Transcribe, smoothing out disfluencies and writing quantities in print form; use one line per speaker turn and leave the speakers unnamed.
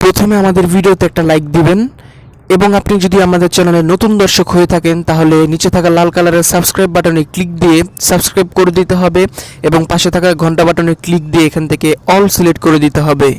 প্রথমে আমাদের ভিডিওতে একটা লাইক দিবেন এবং আপনি যদি আমাদের চ্যানেলে নতুন দর্শক হয়ে থাকেন তাহলে নিচে থাকা লাল কালারের সাবস্ক্রাইব বাটনে ক্লিক দিয়ে সাবস্ক্রাইব করে দিতে হবে এবং পাশে থাকা ঘন্টা বাটনে ক্লিক দিয়ে এখান থেকে অল সিলেক্ট করে দিতে হবে।